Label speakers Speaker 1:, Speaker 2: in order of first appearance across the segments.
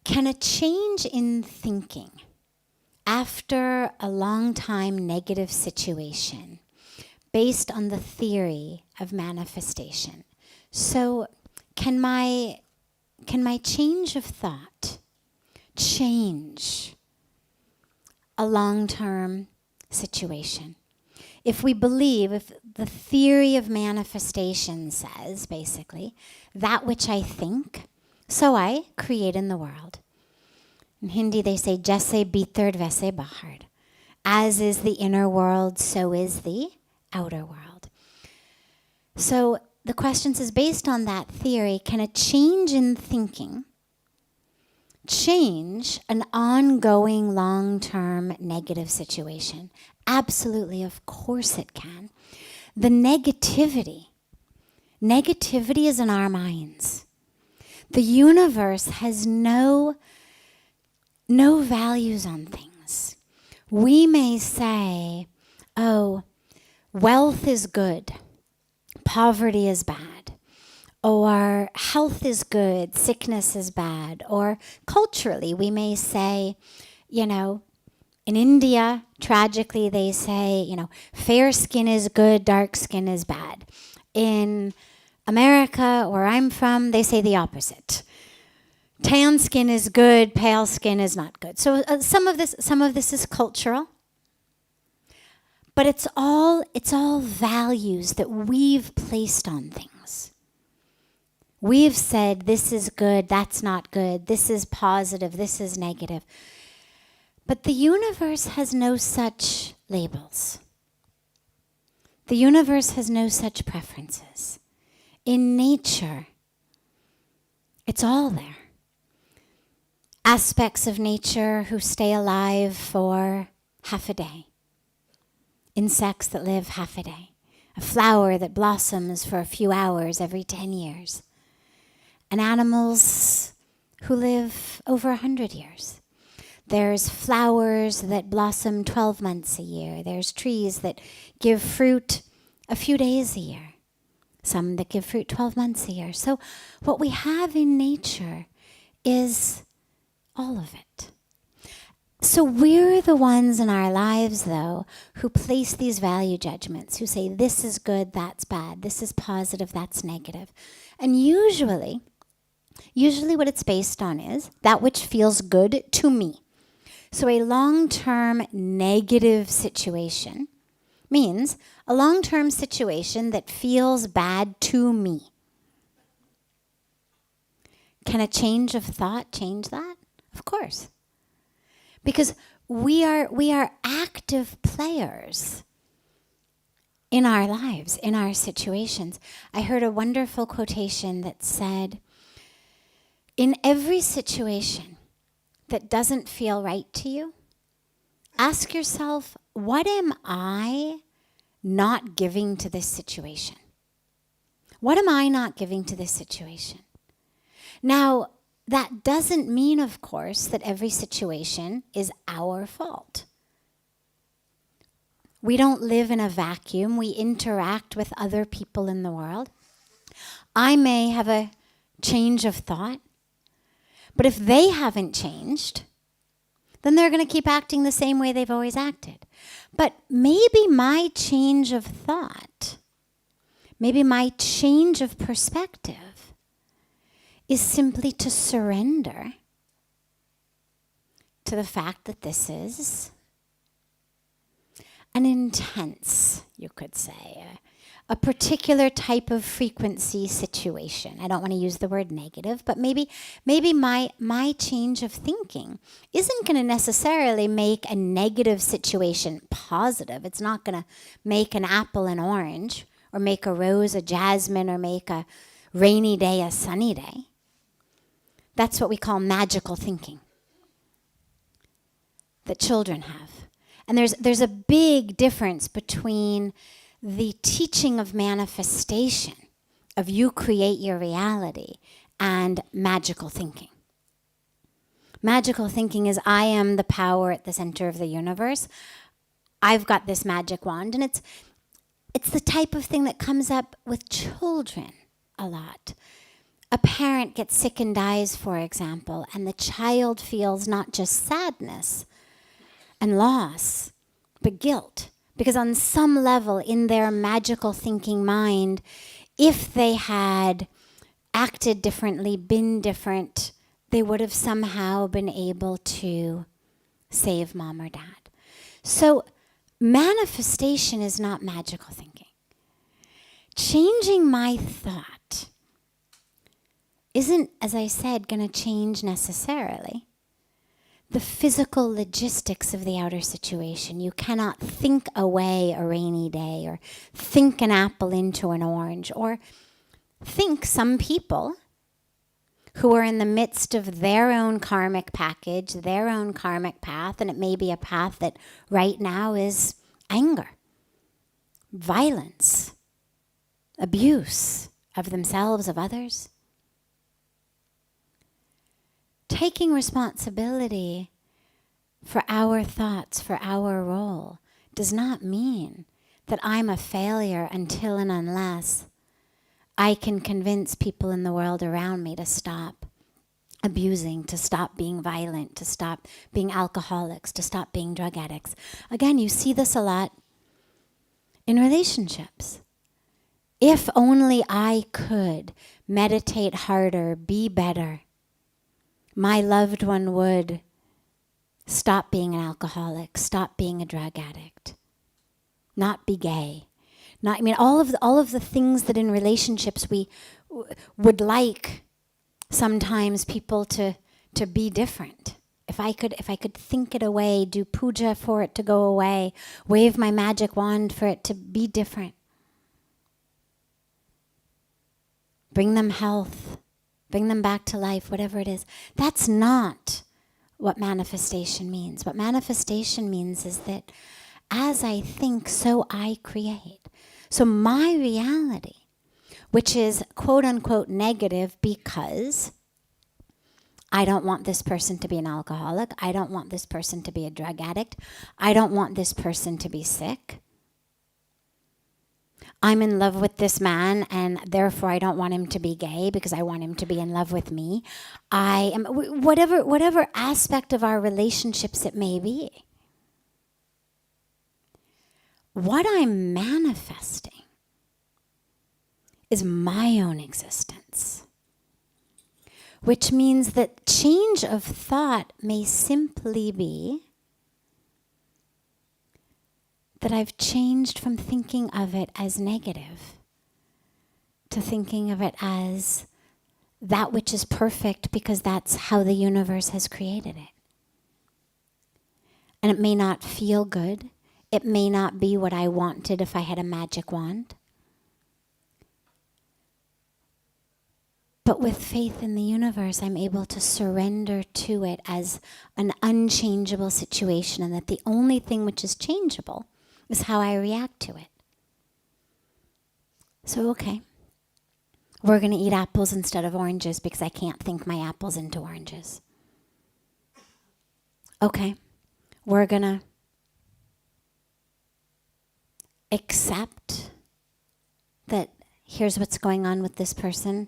Speaker 1: Can a change in thinking after a long time negative situation based on the theory of manifestation? So can my change of thought change a long-term situation? If we believe, if the theory of manifestation says, basically, that which I think, so I create in the world. In Hindi they say, jaise bhitar vaise bahar. As is the inner world, so is the outer world. So the question is, based on that theory, can a change in thinking change an ongoing long-term negative situation? Absolutely, of course it can. The negativity is in our minds. The universe has no values on things. We may say, oh, wealth is good, poverty is bad, or health is good, sickness is bad, or culturally we may say, in India, tragically, they say, fair skin is good, dark skin is bad. In America, where I'm from, they say the opposite. Tan skin is good, pale skin is not good. So some of this is cultural, but it's all values that we've placed on things. We've said this is good, that's not good, this is positive, this is negative. But the universe has no such labels. The universe has no such preferences. In nature, it's all there. Aspects of nature who stay alive for half a day. Insects that live half a day. A flower that blossoms for a few hours every 10 years. And animals who live over 100 years. There's flowers that blossom 12 months a year. There's trees that give fruit a few days a year. Some that give fruit 12 months a year. So what we have in nature is all of it. So we're the ones in our lives, though, who place these value judgments, who say this is good, that's bad, this is positive, that's negative. And usually what it's based on is that which feels good to me. So a long-term negative situation means a long-term situation that feels bad to me. Can a change of thought change that? Of course. Because we are active players in our lives, in our situations. I heard a wonderful quotation that said, in every situation that doesn't feel right to you, ask yourself, what am I not giving to this situation? What am I not giving to this situation? Now, that doesn't mean, of course, that every situation is our fault. We don't live in a vacuum. We interact with other people in the world. I may have a change of thought, but if they haven't changed, then they're going to keep acting the same way they've always acted. But maybe my change of thought, maybe my change of perspective is simply to surrender to the fact that this is an intense, you could say, a particular type of frequency situation. I don't want to use the word negative, but maybe my change of thinking isn't going to necessarily make a negative situation positive. It's not going to make an apple an orange, or make a rose a jasmine, or make a rainy day a sunny day. That's what we call magical thinking that children have. And there's a big difference between the teaching of manifestation, of you create your reality, and magical thinking. Magical thinking is I am the power at the center of the universe. I've got this magic wand, and it's the type of thing that comes up with children a lot. A parent gets sick and dies, for example, and the child feels not just sadness and loss, but guilt. Because on some level in their magical thinking mind, if they had acted differently, been different, they would have somehow been able to save mom or dad. So manifestation is not magical thinking. Changing my thought isn't, as I said, going to change necessarily the physical logistics of the outer situation. You cannot think away a rainy day, or think an apple into an orange, or think some people who are in the midst of their own karmic package, their own karmic path, and it may be a path that right now is anger, violence, abuse of themselves, of others. Taking responsibility for our thoughts, for our role, does not mean that I'm a failure until and unless I can convince people in the world around me to stop abusing, to stop being violent, to stop being alcoholics, to stop being drug addicts. Again, you see this a lot in relationships. If only I could meditate harder, be better, my loved one would stop being an alcoholic, stop being a drug addict, not be gay. All of the things that in relationships we would like sometimes people to be different. If I could think it away, do puja for it to go away, wave my magic wand for it to be different. Bring them health, bring them back to life, whatever it is. That's not what manifestation means. What manifestation means is that as I think, so I create. So my reality, which is quote unquote negative because I don't want this person to be an alcoholic, I don't want this person to be a drug addict, I don't want this person to be sick, I'm in love with this man and therefore I don't want him to be gay because I want him to be in love with me. I am, whatever aspect of our relationships it may be. What I'm manifesting is my own existence, which means that change of thought may simply be that I've changed from thinking of it as negative to thinking of it as that which is perfect because that's how the universe has created it. And it may not feel good. It may not be what I wanted if I had a magic wand. But with faith in the universe, I'm able to surrender to it as an unchangeable situation, and that the only thing which is changeable is how I react to it. So, okay, we're going to eat apples instead of oranges because I can't think my apples into oranges. Okay, we're going to accept that here's what's going on with this person.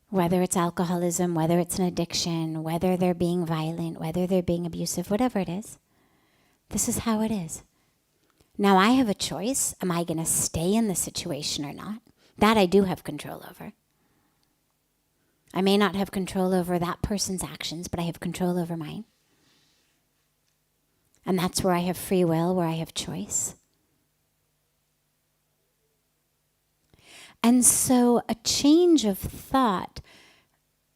Speaker 1: Whether it's alcoholism, whether it's an addiction, whether they're being violent, whether they're being abusive, whatever it is. This is how it is. Now I have a choice. Am I going to stay in the situation or not? That I do have control over. I may not have control over that person's actions, but I have control over mine. And that's where I have free will, where I have choice. And so a change of thought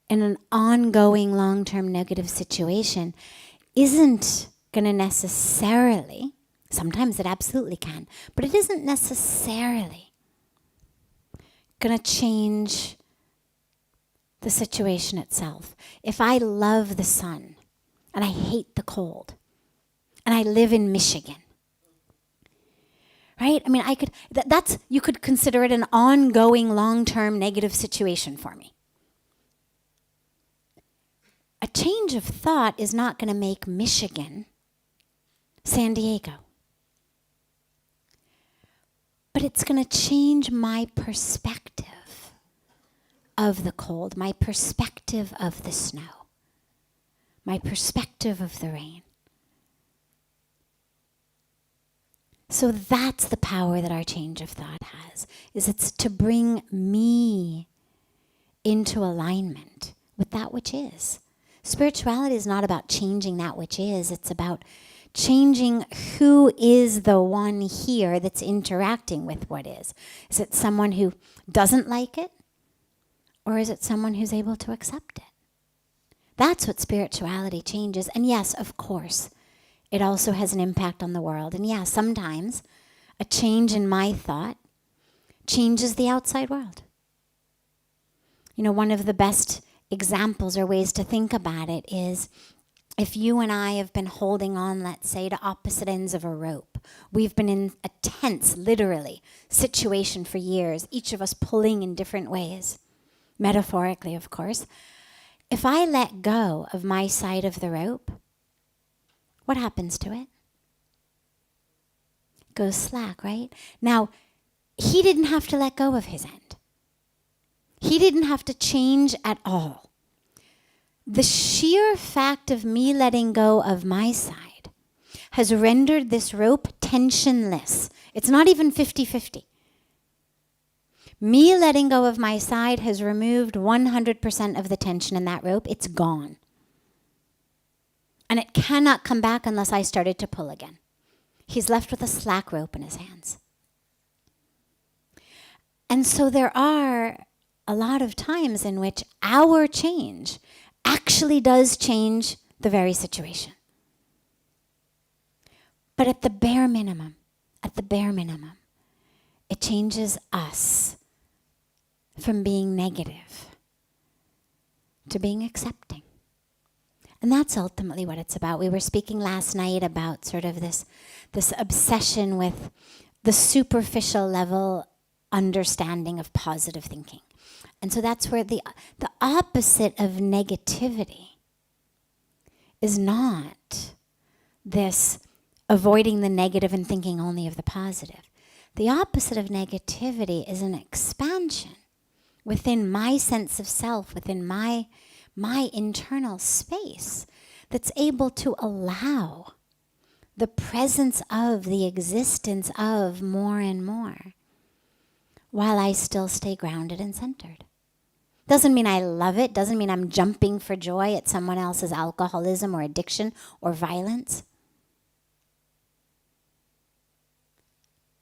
Speaker 1: in an ongoing long-term negative situation isn't going to necessarily, sometimes it absolutely can, but it isn't necessarily going to change the situation itself. If I love the sun and I hate the cold and I live in Michigan, right? I mean, you could consider it an ongoing, long-term negative situation for me. A change of thought is not going to make Michigan San Diego. But it's going to change my perspective of the cold, my perspective of the snow, my perspective of the rain. So that's the power that our change of thought has, is it's to bring me into alignment with that which is. Spirituality is not about changing that which is, it's about changing who is the one here that's interacting with what is. Is it someone who doesn't like it? Or is it someone who's able to accept it? That's what spirituality changes. And yes, of course, it also has an impact on the world. And yeah, sometimes a change in my thought changes the outside world. You know, one of the best examples or ways to think about it is if you and I have been holding on, let's say, to opposite ends of a rope. We've been in a tense, literally, situation for years, each of us pulling in different ways, metaphorically, of course. If I let go of my side of the rope, what happens to it? It goes slack, right? Now, he didn't have to let go of his end. He didn't have to change at all. The sheer fact of me letting go of my side has rendered this rope tensionless. It's not even 50-50. Me letting go of my side has removed 100% of the tension in that rope. It's gone. And it cannot come back unless I started to pull again. He's left with a slack rope in his hands. And so there are a lot of times in which our change actually does change the very situation. But at the bare minimum, it changes us from being negative to being accepting. And that's ultimately what it's about. We were speaking last night about sort of this obsession with the superficial level understanding of positive thinking. And so that's where the opposite of negativity is not this avoiding the negative and thinking only of the positive. The opposite of negativity is an expansion within my sense of self, within my internal space that's able to allow the presence of, the existence of more and more while I still stay grounded and centered. Doesn't mean I love it, doesn't mean I'm jumping for joy at someone else's alcoholism or addiction or violence.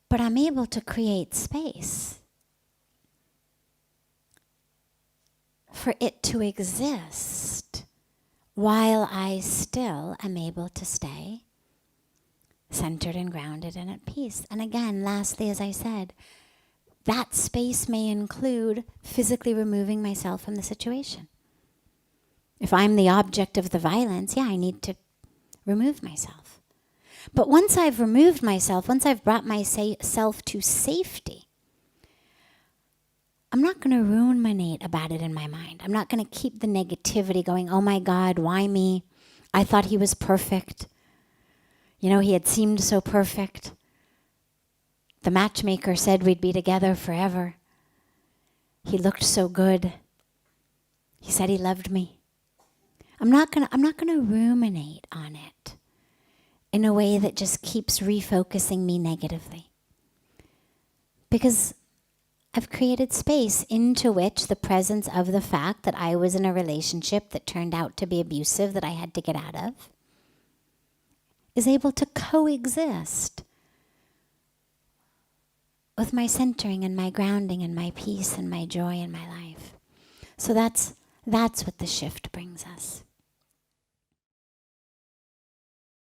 Speaker 1: But I'm able to create space for it to exist while I still am able to stay centered and grounded and at peace. And again, lastly, as I said, that space may include physically removing myself from the situation. If I'm the object of the violence, I need to remove myself. But once I've removed myself, once I've brought myself to safety, I'm not going to ruminate about it in my mind. I'm not going to keep the negativity going, oh my God, why me? I thought he was perfect. You know, he had seemed so perfect. The matchmaker said we'd be together forever. He looked so good. He said he loved me. I'm not gonna ruminate on it in a way that just keeps refocusing me negatively. Because I've created space into which the presence of the fact that I was in a relationship that turned out to be abusive, that I had to get out of, is able to coexist with my centering and my grounding and my peace and my joy in my life. So that's what the shift brings us.